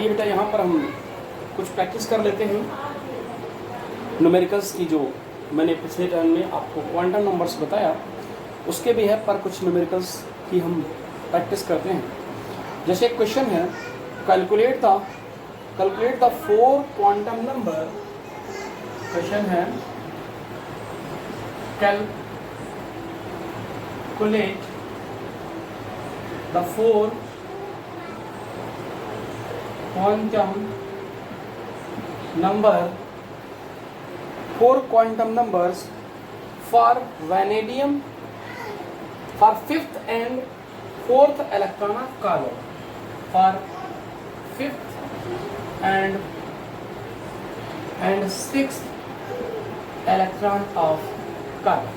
आइए बेटा यहाँ पर हम कुछ प्रैक्टिस कर लेते हैं न्यूमेरिकल्स की। जो मैंने पिछले टर्म में आपको क्वांटम नंबर्स बताया उसके भी है, पर कुछ न्यूमेरिकल्स की हम प्रैक्टिस करते हैं। जैसे एक क्वेश्चन है, calculate the 4 quantum number. Question है calculate the 4 quantum numbers for vanadium for 5th and 4th electron of carbon, for 5th and 6th electron of carbon।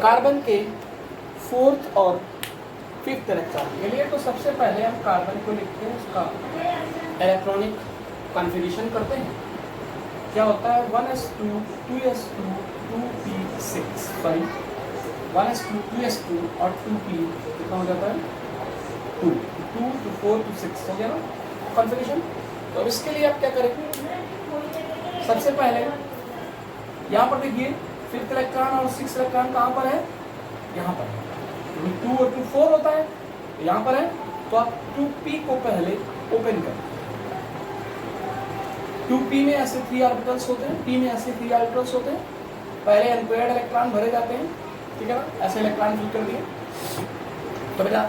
Carbon के 4th और 5th इलेक्ट्रॉन के लिए तो सबसे पहले हम कार्बन को लिखते हैं, उसका इलेक्ट्रॉनिक कॉन्फ़िगरेशन करते हैं। क्या होता है 1s2 2s2 2p6, sorry 1s2 2s2 और 2p कितना हो जाता है 2 2 to 4 to 6 हो गया ना कॉन्फ़िगरेशन। तो अब इसके लिए आप क्या करेंगे, सबसे पहले यहाँ पर देखिए 5th इलेक्ट्रॉन और 6th इलेक्ट्रॉन कहाँ पर है, यहाँ पर है। 2 और 2 4 होता है, तो यहाँ पर है, तो आप 2p को पहले ओपन करें। 2p में ऐसे 3 ऑर्बिटल्स होते हैं, p में ऐसे 3 ऑर्बिटल्स होते हैं। पहले अनपेयर्ड इलेक्ट्रॉन भरे जाते हैं, ठीक है ना, ऐसे इलेक्ट्रॉन फिल कर दिए। तो बेटा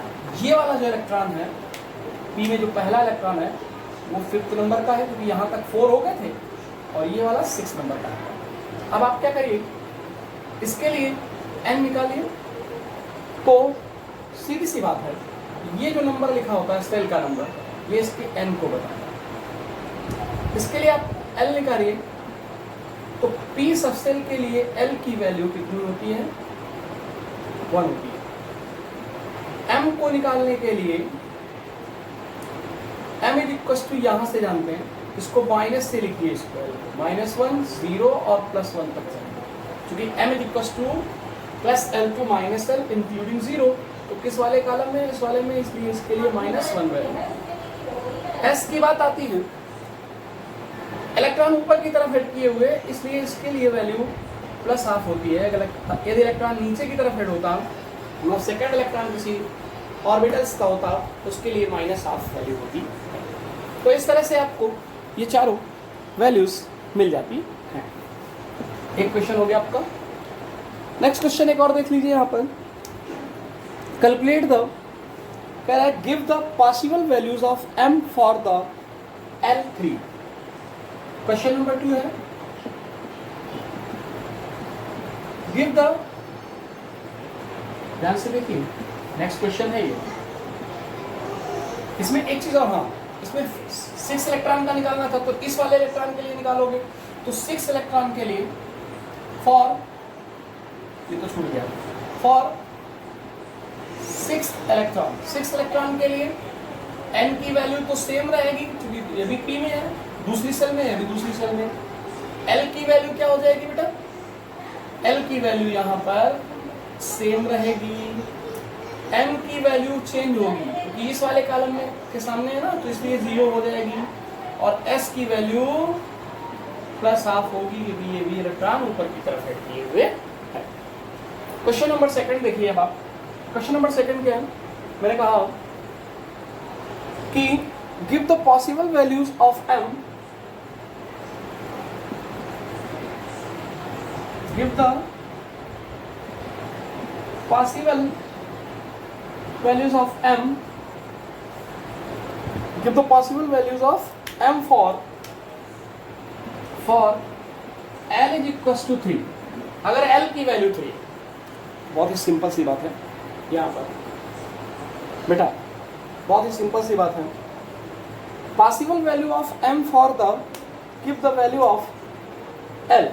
ये वाला जो इलेक्ट्रॉन है p में जो पहला इलेक्ट्रॉन है वो 5th नंबर का है, क्योंकि यहाँ तक 4 हो गए थे, और ये वाला 6 नंबर का है। अब आप क्या करिए, इसके लिए n निकालिए। तो सीधी सी बात है, ये जो नंबर लिखा होता है सेल का नंबर, ये इसके n को बताता है। इसके लिए आप l निकालिए, तो p सब सेल के लिए l की वैल्यू कितनी होती है 1 होती है। m को निकालने के लिए m इज इक्वल टू यहाँ से जानते हैं, इसको माइनस से लिखिए, इसको -1 0 और +1 तक जाएंगे, क्योंकि m is equal to +l to -l including 0। तो किस वाले कॉलम में, इस वाले में, इसलिए इसके लिए -1 वैल्यू। s की बात आती है, इलेक्ट्रॉन ऊपर की तरफ हेड किए हुए, इसलिए इसके लिए वैल्यू +½ होती है। यदि इलेक्ट्रॉन नीचे की तरफ हेड होता, मतलब सेकंड इलेक्ट्रॉन किसी ऑर्बिटल्स का होता, तो उसके लिए -½ वैल्यू होती। तो इस तरह से आपको ये चारों वैल्यूज मिल जाती हैं। एक क्वेश्चन हो गया आपका। नेक्स्ट क्वेश्चन एक और देख लीजिए यहाँ पर, कैलकुलेट द, कह रहा है give the possible values of m for the L3। Question number 2 है, गिव द, ध्यान से देखिए नेक्स्ट क्वेश्चन है ये। इसमें एक चीज और, हाँ, इसमें 6 इलेक्ट्रॉन का निकालना था, तो इस वाले इलेक्ट्रॉन के लिए निकालोगे, तो 6 इलेक्ट्रॉन के लिए फॉर, ये तो छूट गया, फॉर 6th इलेक्ट्रॉन के लिए n की वैल्यू तो सेम रहेगी, क्योंकि ये भी p में है, दूसरी सेल में है, भी दूसरी सेल में। l की वैल्यू क्या हो जाएगी बेटा, l की वैल्यू यहाँ पर सेम रहेगी, m की वैल्यू चेंज होगी, क्योंकि इस वाले कॉलम में के सामने है ना, तो इसलिए 0 हो जाएगी, और s की वैल्यू +½ होगी, क्योंकि ये भी इलेक्ट्रॉन ऊपर की तरफ हेड किए हुए है। क्वेश्चन नंबर 2 देखिए। अब आप क्वेश्चन नंबर 2 क्या है, मैंने कहा कि give the possible values of m, give the possible values of m, give the possible values of m for l is equal to 3। अगर l की वैल्यू 3, बहुत ही सिंपल सी बात है यहाँ पर बेटा, बहुत ही सिंपल सी बात है। Possible value of m for the, give the value of l।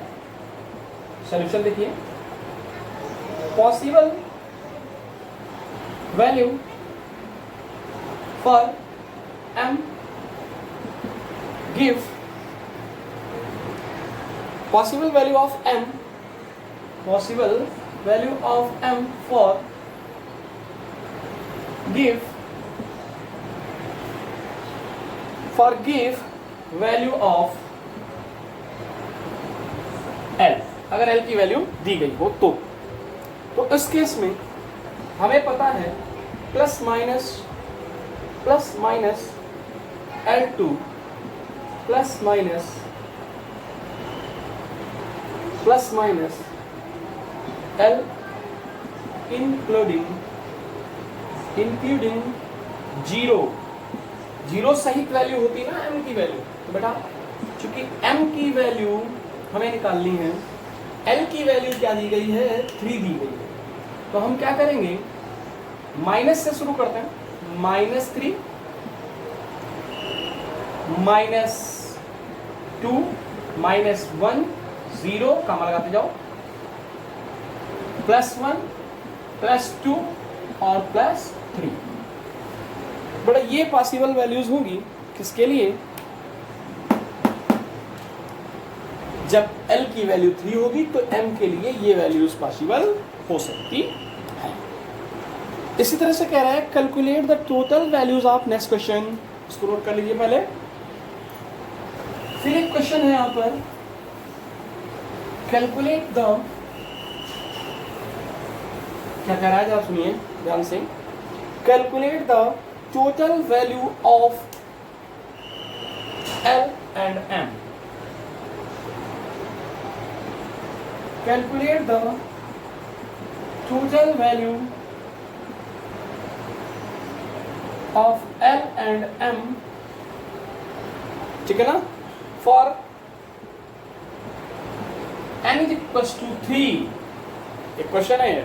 Solution देखिए, possible value for m, give possible value of m, possible value of m for, give for give value of L, अगर L की value दी गई हो तो इस case में हमें पता है plus minus L2 plus minus L including zero सहित वैल्यू होती है ना m की वैल्यू। तो बेटा चूंकि m की वैल्यू हमें निकालनी है, l की वैल्यू क्या दी गई है, 3 दी गई है, तो हम क्या करेंगे, माइनस से शुरू करते हैं, -3 -2 -1 0 कामा लगाते जाओ, +1 +2 और +3। बड़ा ये पॉसिबल वैल्यूज होंगी किसके लिए, जब L की वैल्यू 3 होगी तो M के लिए ये वैल्यूज पॉसिबल हो सकती है। इसी तरह से कह रहा है calculate the total values of, next question इसको नोट कर लीजिए पहले। फिर एक क्वेश्चन है यहां पर, कैलकुलेट द, क्या कह रहा है आप सुनिए ध्यान से, calculate the total value of L and M, calculate the total value of L and M, ठीक है ना, for n is equals to 3। एक क्वेश्चन है,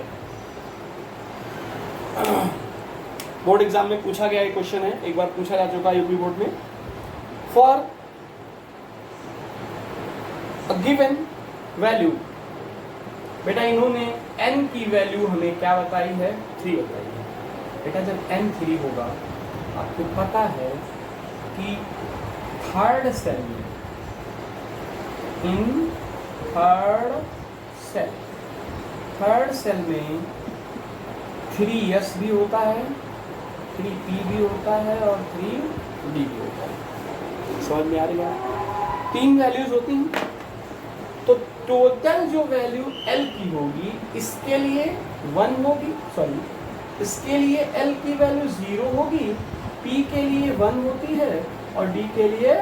बोर्ड एग्जाम में पूछा गया एक क्वेश्चन है, एक बार पूछा जा चुका है यूपी बोर्ड में। फॉर अ गिवन वैल्यू, बेटा इन्होंने n की वैल्यू हमें क्या बताई है, 3 बताई है। बेटा जब n 3 होगा, आपको पता है कि थर्ड सेल में, इन थर्ड सेल में 3s भी होता है, 3p भी होता है और 3d भी होता है। समझ में आ रही है, 3 वैल्यूज होती हैं। तो टोटल जो वैल्यू L की होगी, इसके लिए 1 होगी, सॉरी इसके लिए L की वैल्यू 0 होगी, P के लिए 1 होती है और D के लिए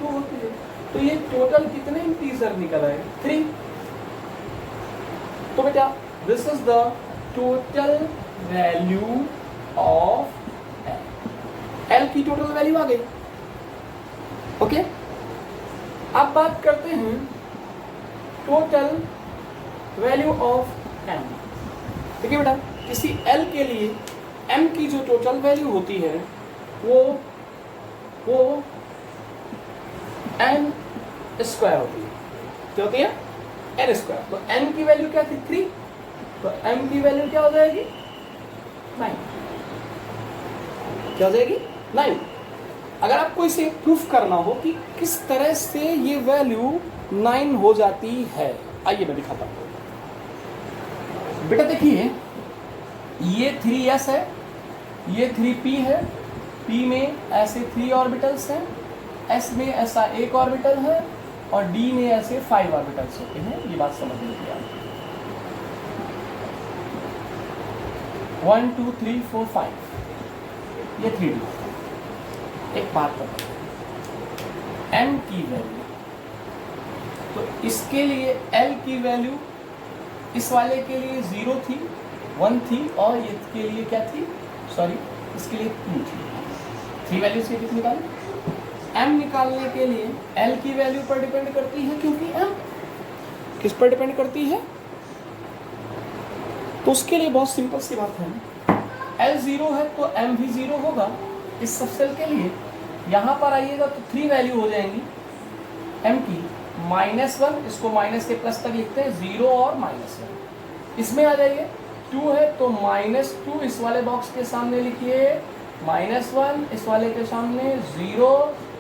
2 होती है। तो ये टोटल कितने इंटीजर निकल आए, 3। तो बेटा this is the total value of L की टोटल वैल्यू आ गई। ओके, अब बात करते हैं टोटल वैल्यू ऑफ M। देखिए बेटा, किसी L के लिए M की जो टोटल वैल्यू होती है वो n स्क्वायर होती है। क्या होती है, n स्क्वायर। तो n की वैल्यू क्या थी, 3, तो m की वैल्यू क्या हो जाएगी, 9। क्या हो जाएगी, 9। अगर आपको इसे प्रूफ करना हो कि किस तरह से ये वैल्यू 9 हो जाती है, आइए मैं दिखाता हूँ। बेटा देखिए, ये 3s है, ये 3p है, p में ऐसे 3 ऑर्बिटल्स हैं, s में ऐसा एक ऑर्बिटल है और d में ऐसे 5 ऑर्बिटल्स होते हैं। ये बात समझ लीजिए आप। 1 2 3 4 5, ये 3d। एक बात बताओ, m की वैल्यू, तो इसके लिए L की वैल्यू इस वाले के लिए 0 थी, 1 थी और ये के लिए क्या थी, सॉरी इसके लिए 2 थी। 3 वैल्यूज के कितनी निकालें, m निकालने के लिए L की वैल्यू पर डिपेंड करती है, क्योंकि m किस पर डिपेंड करती है, तो उसके लिए बहुत सिंपल सी बात है, L 0 है तो m भी 0 होगा। इस सब सेल के लिए यहाँ पर आइएगा तो 3 वैल्यू हो जाएंगी m की, -1, इसको माइनस के प्लस तक लिखते हैं, 0 और -1। इसमें आ जाइए, 2 है तो -2 इस वाले बॉक्स के सामने लिखिए, -1 इस वाले के सामने 0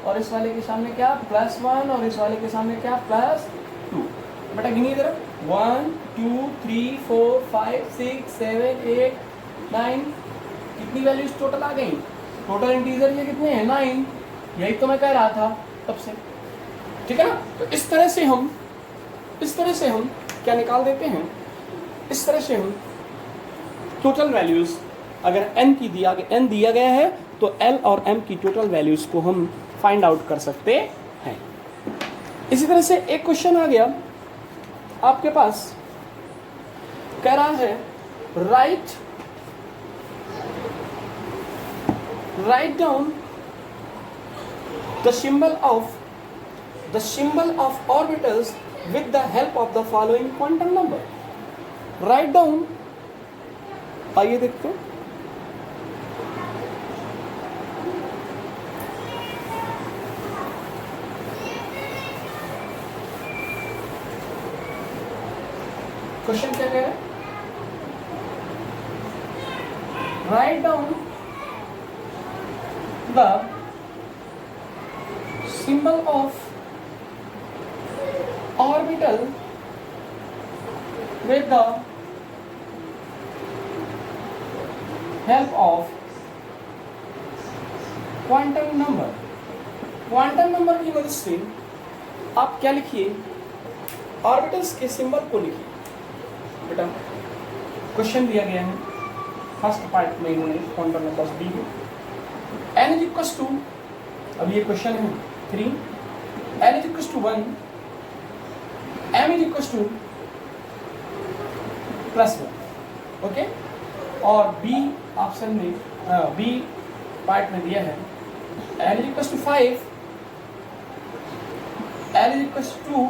और इस वाले के सामने क्या, +1 और इस वाले के सामने क्या, +2। बेटा गिनिए जरा, 1 2 3 4 5 6 7 8 9, कितनी वैल्यूज टोटल आ गई, टोटल इंटीजर ये कितने हैं, 9। यही तो मैं कह रहा था तब से, ठीक है ना। तो इस तरह से हम क्या निकाल देते हैं, इस तरह से हम टोटल वैल्यूज, अगर n दिया गया है तो l और m की टोटल वैल्यूज को हम फाइंड आउट कर सकते हैं। इसी तरह से एक क्वेश्चन आ गया आपके पास, कह रहा है write down the symbol of orbitals with the help of the following quantum number. Write down, आइए देखते हैं। क्वेश्चन क्या कह रहा है, write down the symbol of orbital with the help of quantum number। Quantum number की मदद से आप क्या लिखिए, ऑर्बिटल्स के सिंबल को लिखिए। बेटा क्वेश्चन दिया गया है, फर्स्ट पार्ट में इन्होंने क्वांटम नंबर्स दी है। n इज इक्वल टू, अब ये क्वेश्चन है 3, n is equals to 1, m is equals to +1, okay. और b ऑप्शन में b पार्ट में दिया है n is equals to 5, l is equals to 2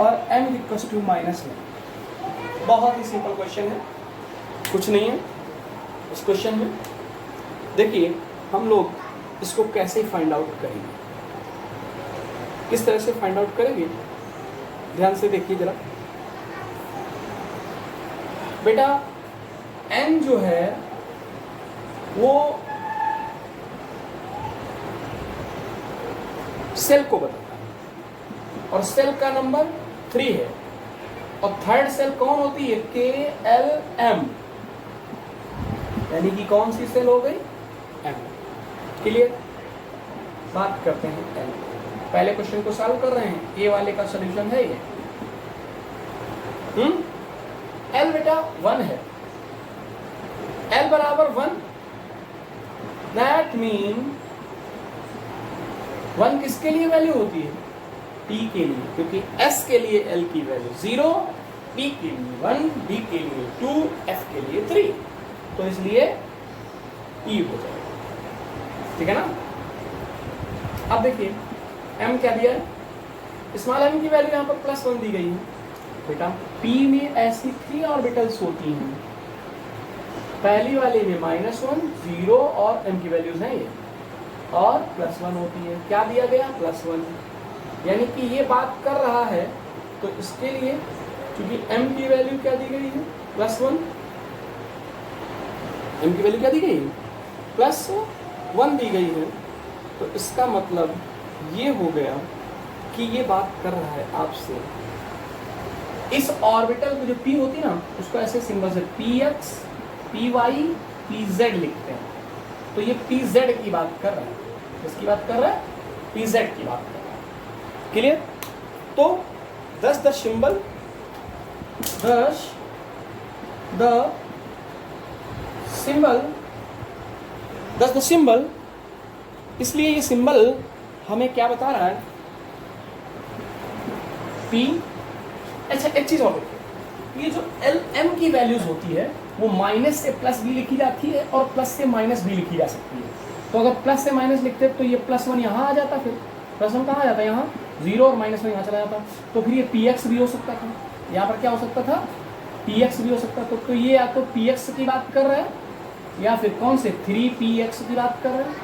और m is equals to -1। बहुत ही सिंपल क्वेश्चन है, कुछ नहीं है इस क्वेश्चन में। देखिए हम लोग इसको कैसे फाइंड आउट करेंगे, किस तरह से फाइंड आउट करेंगे, ध्यान से देखिए जरा। बेटा n जो है वो सेल को बताता है और सेल का नंबर 3 है, और थर्ड सेल कौन होती है, KLM, यानी कि कौन सी सेल हो गई, M। क्लियर, बात करते हैं L। पहले क्वेश्चन को सॉल्व कर रहे हैं, ए वाले का सॉल्यूशन है ये। L बेटा 1 है, L बराबर 1, दैट मीन 1 किसके लिए वैल्यू होती है, P के लिए, क्योंकि S के लिए L की वैल्यू 0, P के लिए 1, D के लिए 2, F के लिए 3, तो इसलिए E हो जाएगा, ठीक है ना। अब देखिए m क्या दिया है, स्मॉल m की वैल्यू यहाँ पर +1 दी गई है। बेटा p में ऐसी 3 ऑर्बिटल्स होती हैं, पहली वाले में -1, 0 और m की वैल्यूज हैं ये, और +1 होती है। क्या दिया गया, +1, यानी कि ये बात कर रहा है, तो इसके लिए क्योंकि m की वैल्यू क्या दी गई है, +1, m की वैल्यू क्या दी गई है, +1 दी गई है, तो इसका मतलब ये हो गया कि ये बात कर रहा है आपसे, इस ऑर्बिटल में जो p होती है ना, उसको ऐसे सिंबल से px, py, pz लिखते हैं, तो ये pz की बात कर रहा है, किसकी बात कर रहा है, pz की बात कर रहा है। क्लियर, तो thus the symbol, इसलिए ये सिंबल हमें क्या बता रहा है, P। अच्छा एक चीज और देखिए, ये जो LM की वैल्यूज होती है वो माइनस से प्लस भी लिखी जाती है और प्लस से माइनस भी लिखी जा सकती है। तो अगर प्लस से माइनस लिखते तो ये +1 यहाँ आ जाता, फिर +1 कहाँ आ जाता, यहाँ 0 और -1 यहाँ चला जाता, तो फिर ये PX भी हो सकता था, यहाँ पर क्या हो सकता था, PX भी हो सकता। तो ये या तो PX की बात कर रहा है या फिर कौन से 3PX की बात कर रहा है,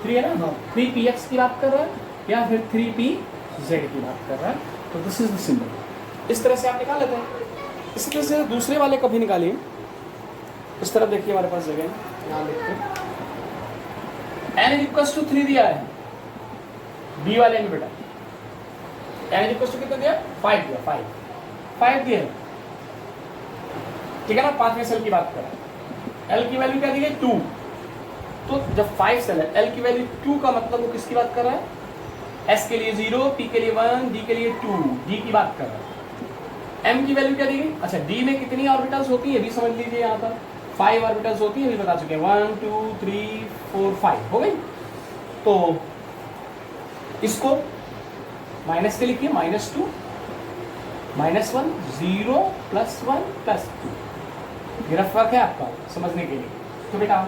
3 है ना, हाँ 3PX की बात कर रहा है, या फिर 3PZ की बात कर रहा है। तो दिस इज द सिंबल, इस तरह से आप निकाल लेते हैं। इसी तरह से दूसरे वाले का भी निकालिए, इस तरफ देखिए हमारे पास जगह है, यहाँ देखते हैं n = 3 दिया है बी वाले में, बेटा n = कितना दिया, 5 दिया, 5 दिया है, ठीक है ना। 5वें सेल की बात कर रहा है, L की वैल्यू क्या दी गई, 2, तो जब 5 सेल है, एल की वैल्यू 2 का मतलब वो किसकी बात कर रहा है? एस के लिए 0, पी के लिए 1, डी के लिए 2, डी की बात कर रहा है। एम की वैल्यू क्या दी गई? अच्छा, डी में कितनी ऑर्बिटल्स होती है भी समझ लीजिए, यहाँ पर 5 ऑर्बिटल्स होती है, अभी बता चुके हैं, 1 2 3 4 5 हो गई। तो इसको माइनस से लिखिए, -2 -1 0 +1 +2, ये रफ वर्क है आपका समझने के लिए। तो बेटा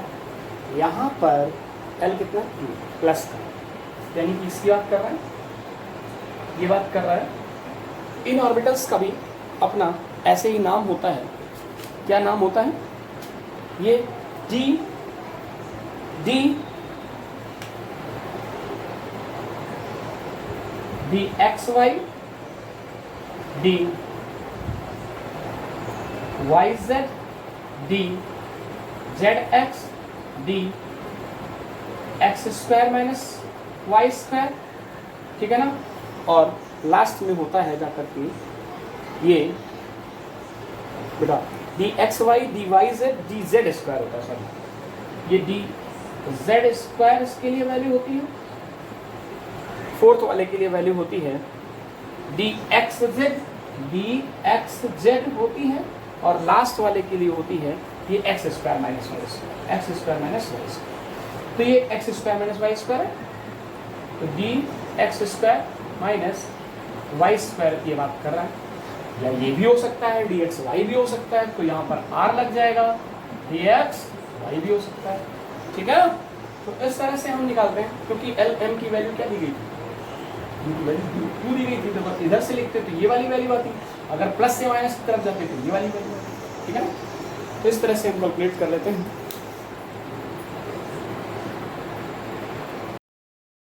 यहाँ पर एल कितना 2 प्लस का, यानी कि इसकी बात कर रहा है, ये बात कर रहा है। इन ऑर्बिटल्स का भी अपना ऐसे ही नाम होता है। क्या नाम होता है? ये d d d x y, d y z, d z x, d x square minus y square, ठीक है ना। और लास्ट में होता है जाकर के ये बेटा d x y, d y z, d z square होता है। सॉरी, ये डी जेड स्क्वायर इसके लिए वैल्यू होती है। फोर्थ वाले के लिए वैल्यू होती है D x Z, D x Z होती है। और लास्ट वाले के लिए होती है ये x square minus y square, x square minus y square. तो ये x square minus y square है, तो d x square minus y square की बात कर रहा है। या ये भी हो सकता है डी एक्स वाई भी हो सकता है, तो यहाँ पर आर लग जाएगा, डी एक्स वाई भी हो सकता है, ठीक है। तो इस तरह से हम निकालते हैं, क्योंकि एल एम की वैल्यू क्या दी गई थी? वैल्यू 2 दी गई थी, तो बस इधर से लिखते तो ये वाली वैल्यू आती, अगर प्लस से माइनस की तरफ जाते तो ये वाली वैल्यू आती, ठीक है ना। तो इस तरह से हम कैलकुलेट कर लेते हैं।